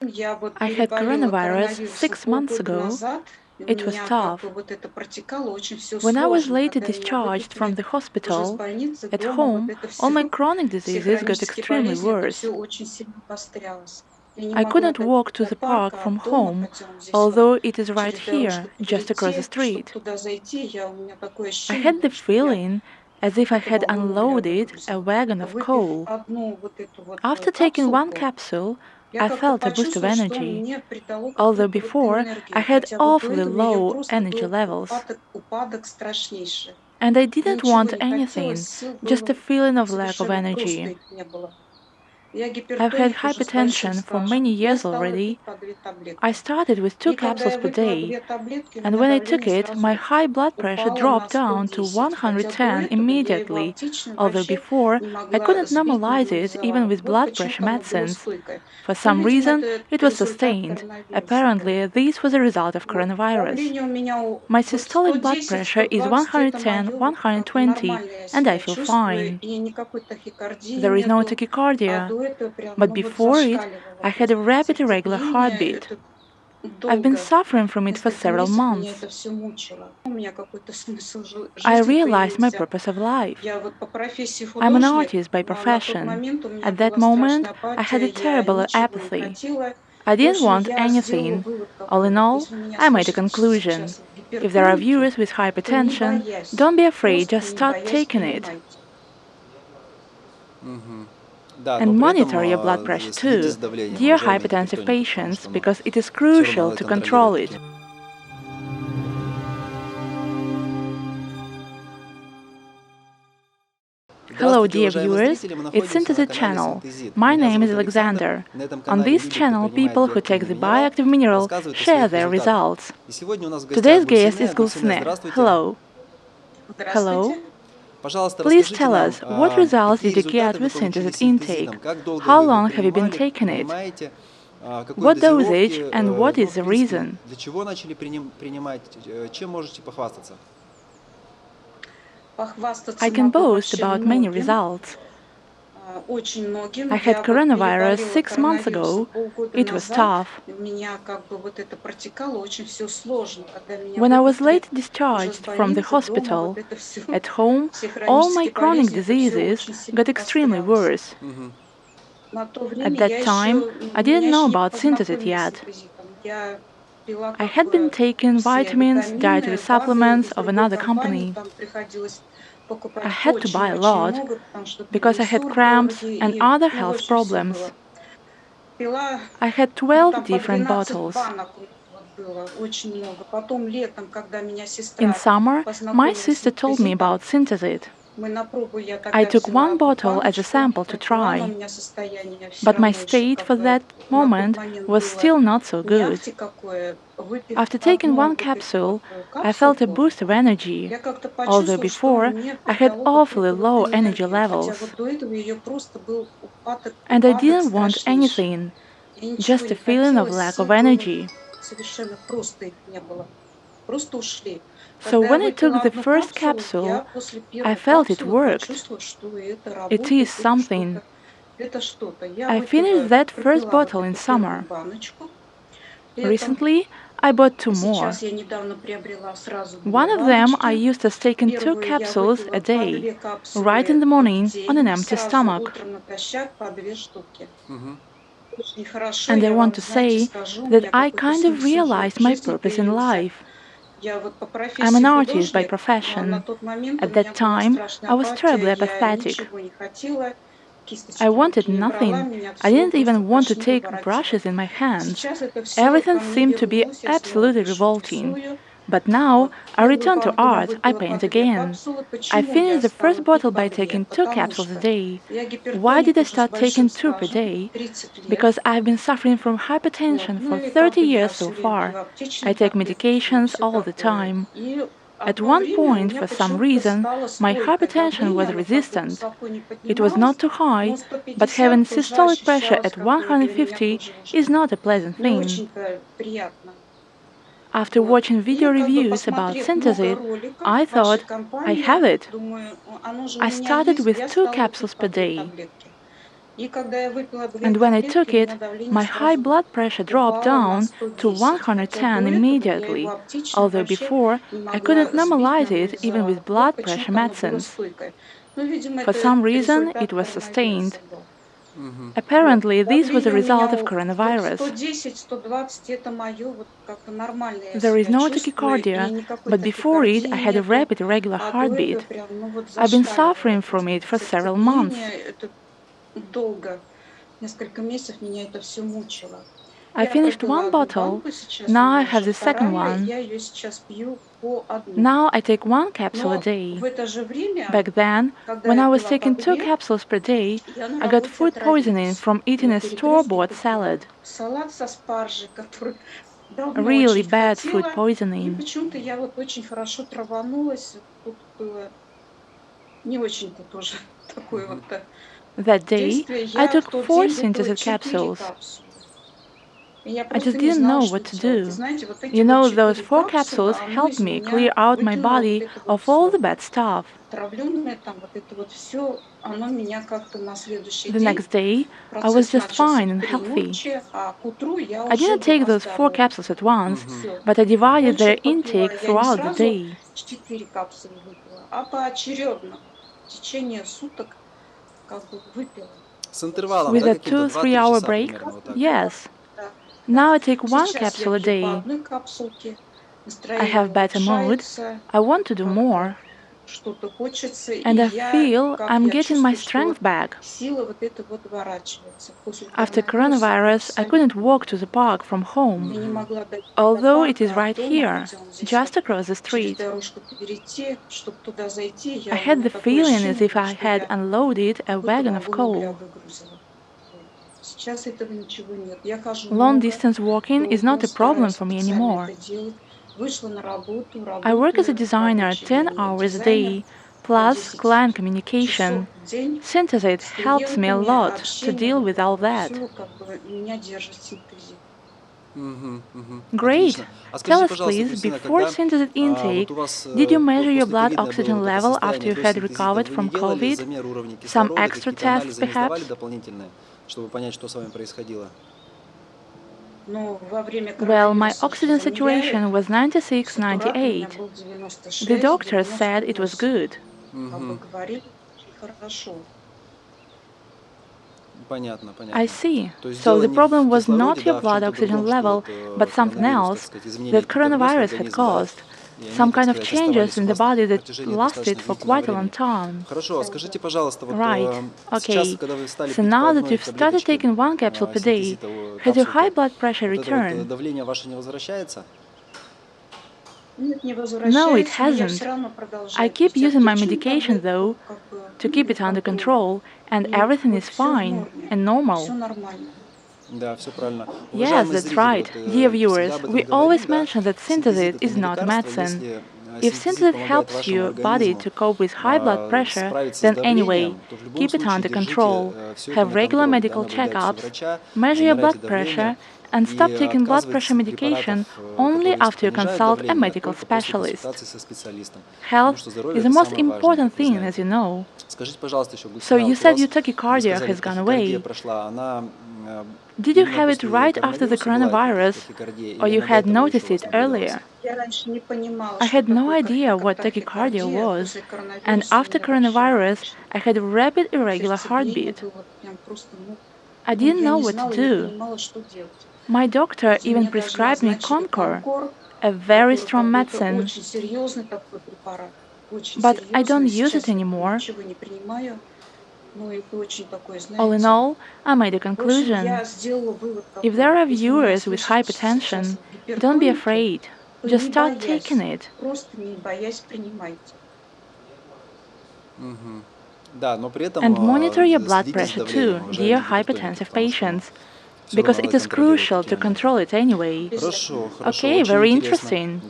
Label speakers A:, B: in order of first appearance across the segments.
A: I had coronavirus 6 months ago. It was tough. When I was later discharged from the hospital, at home, all my chronic diseases got extremely worse. I could not walk to the park from home, although it is right here, just across the street. I had the feeling as if I had unloaded a wagon of coal. After taking one capsule, I felt a boost of energy, although before I had awfully low energy levels. And I didn't want anything, just a feeling of lack of energy. I've had hypertension for many years already. I started with 2 capsules per day, and when I took it, my high blood pressure dropped down to 110 immediately, although before I couldn't normalize it even with blood pressure medicines. For some reason, it was sustained. Apparently, this was a result of coronavirus. My systolic blood pressure is 110, 120, and I feel fine. There is no tachycardia, but before it, I had a rapid irregular heartbeat. I've been suffering from it for several months. I realized my purpose of life. I'm an artist by profession. At that moment, I had a terrible apathy. I didn't want anything. All in all, I made a conclusion. If there are viewers with hypertension, don't be afraid, just start taking it. And monitor your blood pressure too, dear hypertensive patients, because it is crucial to control it. Hello dear viewers, it's Synthesit channel. My name is Alexander. On this channel, people who take the bioactive mineral share their results. Today's guest is Gulsina. Hello. Hello. Please tell us, what results did you get with Synthesit intake? How long have you been taking it? What dosage and what is the reason? I can boast about many results. I had coronavirus 6 months ago. It was tough. When I was late discharged from the hospital, at home, all my chronic diseases got extremely worse. At that time, I didn't know about Synthesit yet. I had been taking vitamins, dietary supplements of another company. I had to buy a lot because I had cramps and other health problems. I had 12 different bottles. In summer, my sister told me about Synthesit. I took one bottle as a sample to try, but my state for that moment was still not so good. After taking one capsule, I felt a boost of energy, although before I had awfully low energy levels. And I didn't want anything, just a feeling of lack of energy. So when I took the first capsule, I felt it worked. It is something. I finished that first bottle in summer. Recently, I bought 2 more. One of them I used as taking 2 capsules a day, right in the morning on an empty stomach. And I want to say that I kind of realized my purpose in life. I'm an artist by profession. At that time, I was terribly apathetic. I wanted nothing. I didn't even want to take brushes in my hands. Everything seemed to be absolutely revolting. But now I return to art, I paint again. I finished the first bottle by taking 2 capsules a day. Why did I start taking 2 per day? Because I've been suffering from hypertension for 30 years so far. I take medications all the time. At one point, for some reason, my hypertension was resistant. It was not too high, but having systolic pressure at 150 is not a pleasant thing. After watching video reviews about Synthesit, I thought, I have it. I started with 2 capsules per day. And when I took it, my high blood pressure dropped down to 110 immediately, although before I couldn't normalize it even with blood pressure medicines. For some reason, it was sustained. Apparently, this was a result of coronavirus. There is no tachycardia, but before it, I had a rapid irregular heartbeat. I've been suffering from it for several months. I finished one bottle, now I have the second one. Now I take one capsule a day. Back then, when I was taking 2 capsules per day, I got food poisoning from eating a store-bought salad. Really bad food poisoning. That day, I took 4 Synthesit capsules. I just didn't know what to do. You know, those 4 capsules helped me clear out my body of all the bad stuff. The next day, I was just fine and healthy. I didn't take those 4 capsules at once, but I divided their intake throughout the day. With a 2-3 hour break? Yes. Now I take 1 capsule a day. I have better mood. I want to do more. And I feel I'm getting my strength back. After coronavirus, I couldn't walk to the park from home, although it is right here, just across the street. I had the feeling as if I had unloaded a wagon of coal. Long-distance walking is not a problem for me anymore. I work as a designer 10 hours a day, plus client communication. Synthesit helps me a lot to deal with all that. Great! Tell us please, before Synthesit intake, did you measure your blood oxygen level after you had recovered from COVID? Some extra tests perhaps? Well, my oxygen saturation was 96-98. The doctors said it was good. I see. So the problem was not your blood oxygen level, but something else that coronavirus had caused. Some kind of changes in the body that lasted for quite a long time. Right. Okay. So now that you've started taking 1 capsule per day, has your high blood pressure returned? No, it hasn't. I keep using my medication though, to keep it under control, and everything is fine and normal. Yes, that's right. Dear viewers, we always mention that Synthesit is not medicine. If Synthesit helps your body to cope with high blood pressure, then anyway, keep it under control, have regular medical checkups, measure your blood pressure, and stop taking blood pressure medication only after you consult a medical specialist. Health is the most important thing, as you know. So you said your tachycardia has gone away. Did you have it right after the coronavirus, or you had noticed it earlier? I had no idea what tachycardia was, and after coronavirus, I had a rapid irregular heartbeat. I didn't know what to do. My doctor even prescribed me Concor, a very strong medicine, but I don't use it anymore. All in all, I made a conclusion. If there are viewers with hypertension, don't be afraid. Just start taking it. And monitor your blood pressure too, dear hypertensive patients, because it is crucial to control it anyway. Okay, very interesting.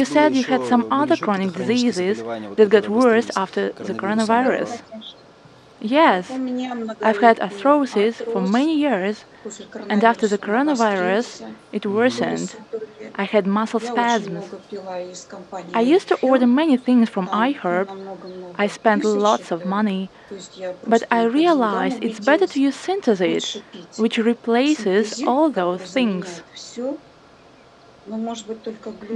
A: You said you had some other chronic diseases that got worse after the coronavirus. Yes, I've had arthrosis for many years, and after the coronavirus, it worsened. I had muscle spasms. I used to order many things from iHerb. I spent lots of money, but I realized it's better to use Synthesit, which replaces all those things.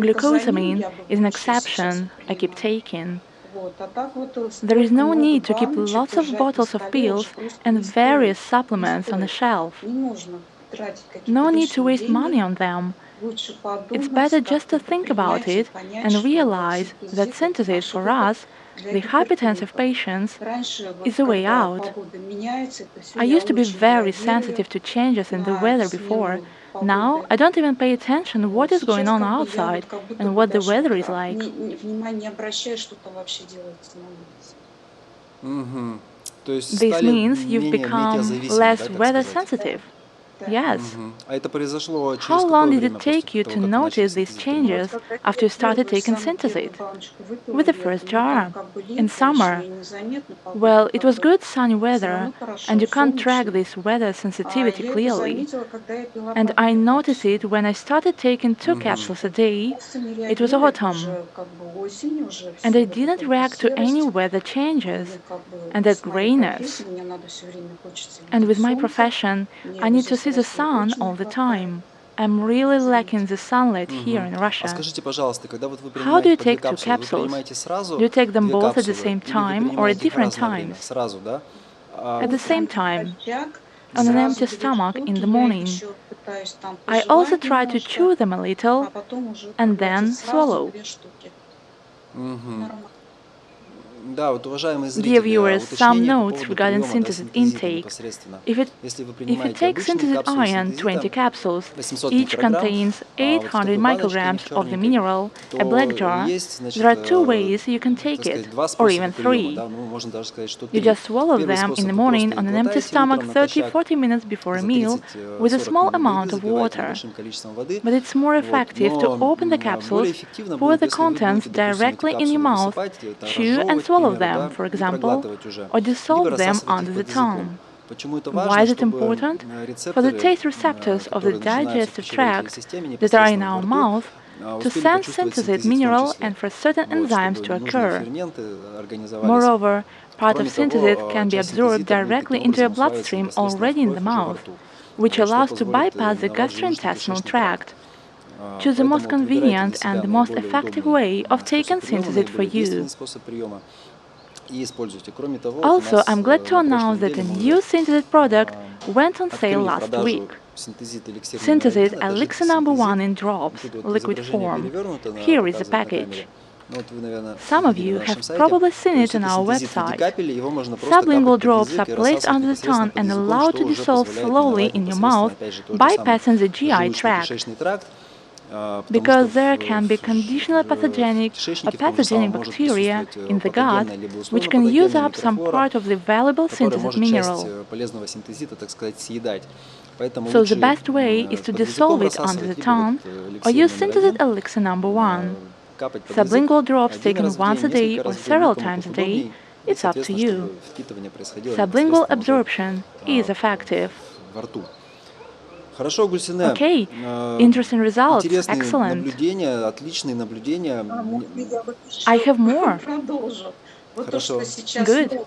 A: Glucosamine is an exception I keep taking. There is no need to keep lots of bottles of pills and various supplements on the shelf. No need to waste money on them. It's better just to think about it and realize that Synthesit for us, the hypertensive patients, is a way out. I used to be very sensitive to changes in the weather before. Now I don't even pay attention to what is going on outside and what the weather is like. This means you've become less weather sensitive. Yes. How long did it take you to notice these changes after you started taking Synthesit? With the first jar, in summer. Well, it was good sunny weather, and you can't track this weather sensitivity clearly. And I noticed it when I started taking 2 capsules a day. It was autumn, and I didn't react to any weather changes and that grayness. And with my profession, I need to see the sun all the time. I'm really lacking the sunlight here in Russia. How do you take 2 capsules? Do you take them both at the same time or at different times? At the same time, on an empty stomach in the morning. I also try to chew them a little and then swallow. Dear viewers, some notes regarding Synthesit intake. If you take Synthesit Iron 20 capsules, each contains 800 micrograms of the mineral, a black jar, there are 2 ways you can take it, or even 3. You just swallow them in the morning on an empty stomach 30-40 minutes before a meal with a small amount of water. But it's more effective to open the capsules, pour the contents directly in your mouth, chew and swallow them, for example, or dissolve them under the tongue. Why is it important? For the taste receptors of the digestive tract that are in our mouth to sense Synthesit mineral and for certain enzymes to occur. Moreover, part of Synthesit can be absorbed directly into your bloodstream already in the mouth, which allows to bypass the gastrointestinal tract. Choose the most convenient and the most effective way of taking Synthesit for you. Also, I'm glad to announce that a new Synthesit product went on sale last week. Synthesit Elixir No. in drops, liquid form. Here is the package. Some of you have probably seen it on our website. Sublingual drops are placed under the tongue and allowed to dissolve slowly in your mouth, bypassing the GI tract. Because there can be conditional pathogenic or pathogenic bacteria in the gut, which can use up some part of the valuable Synthesit mineral. So the best way is to dissolve it under the tongue or use Synthesit Elixir No. Sublingual drops taken once a day or several times a day, it's up to you. Sublingual absorption is effective. Okay, interesting results, excellent. I have more. Good.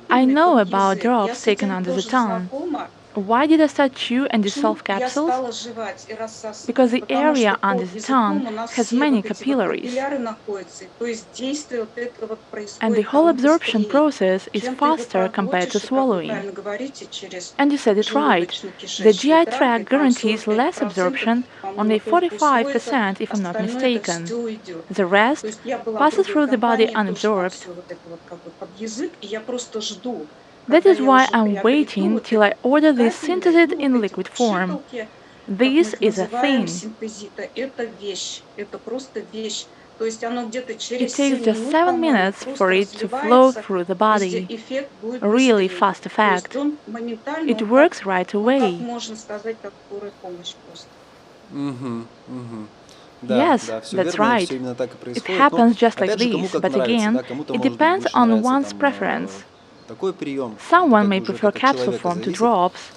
A: I know about drops taken under the tongue. Why did I start chew and dissolve capsules? Because the area under the tongue has many capillaries. And the whole absorption process is faster compared to swallowing. And you said it right. The GI tract guarantees less absorption, only 45% if I'm not mistaken. The rest passes through the body unabsorbed. That is why I'm waiting till I order this Synthesit in liquid form. This is a thing. It takes just 7 minutes for it to flow through the body. A really fast effect. It works right away. Yes, that's right. It happens just like this, but again, it depends on one's preference. Someone may prefer capsule form to drops.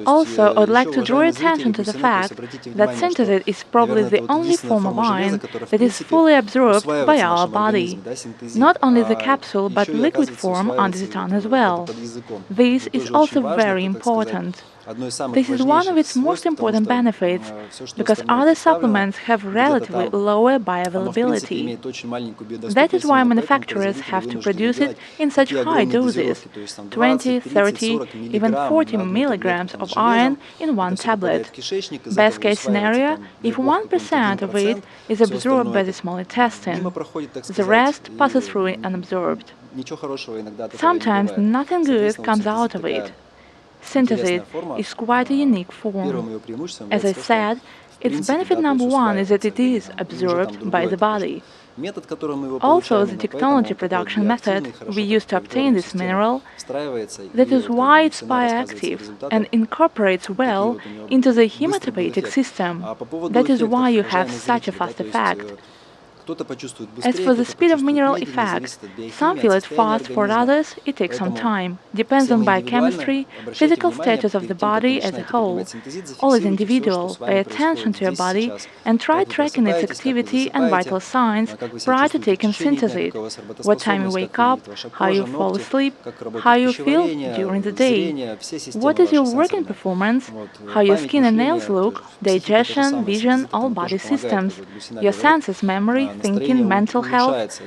A: Also, I'd like to draw your attention to the fact that Synthesit is probably the only form of iron that is fully absorbed by our body. Not only the capsule, but liquid form under the tongue as well. This is also very important. This is one of its most important benefits, because other supplements have relatively lower bioavailability. That is why manufacturers have to produce it in such high doses, 20, 30, even 40 milligrams of iron in one tablet. Best case scenario, if 1% of it is absorbed by the small intestine, the rest passes through unabsorbed. Sometimes nothing good comes out of it. Synthesit is quite a unique form. As I said, its benefit number one is that it is absorbed by the body. Also, the technology production method we use to obtain this mineral, that is why it's bioactive and incorporates well into the hematopoietic system. That is why you have such a fast effect. As for the speed of mineral effect, some feel it fast, for others it takes some time. Depends on biochemistry, physical status of the body as a whole. All is individual. Pay attention to your body and try tracking its activity and vital signs prior to taking Synthesit. What time you wake up, how you fall asleep, how you feel during the day. What is your working performance, how your skin and nails look, digestion, vision, all body systems, your senses, memory, thinking, mental health.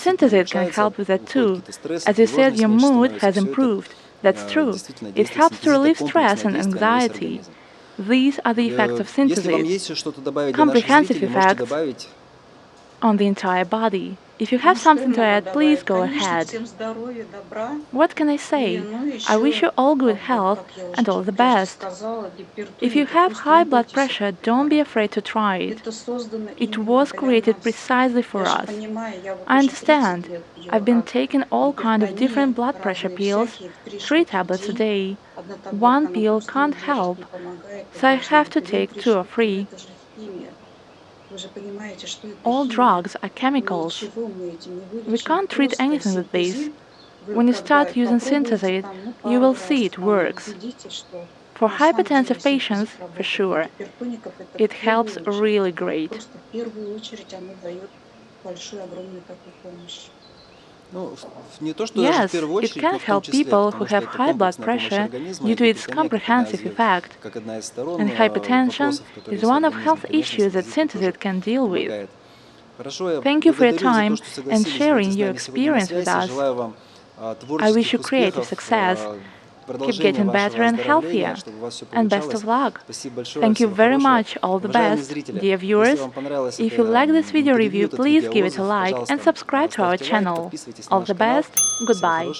A: Synthesit can help with that too. As you said, your mood has improved. That's true. It helps to relieve stress and anxiety. These are the effects of Synthesit. Comprehensive effects on the entire body. If you have something to add, please go ahead. What can I say? I wish you all good health and all the best. If you have high blood pressure, don't be afraid to try it. It was created precisely for us. I understand. I've been taking all kinds of different blood pressure pills, 3 tablets a day. One pill can't help, so I have to take 2 or 3. All drugs are chemicals. We can't treat anything with this. When you start using Synthesit, you will see it works. For hypertensive patients, for sure, it helps really great. Yes, it can help people who have high blood pressure due to its comprehensive effect. And hypertension is one of health issues that Synthesit can deal with. Thank you for your time and sharing your experience with us. I wish you creative success. Keep getting better and healthier. And best of luck. Thank you very much. All the best. Dear viewers, if you like this video review, please give it a like and subscribe to our channel. All the best. Goodbye.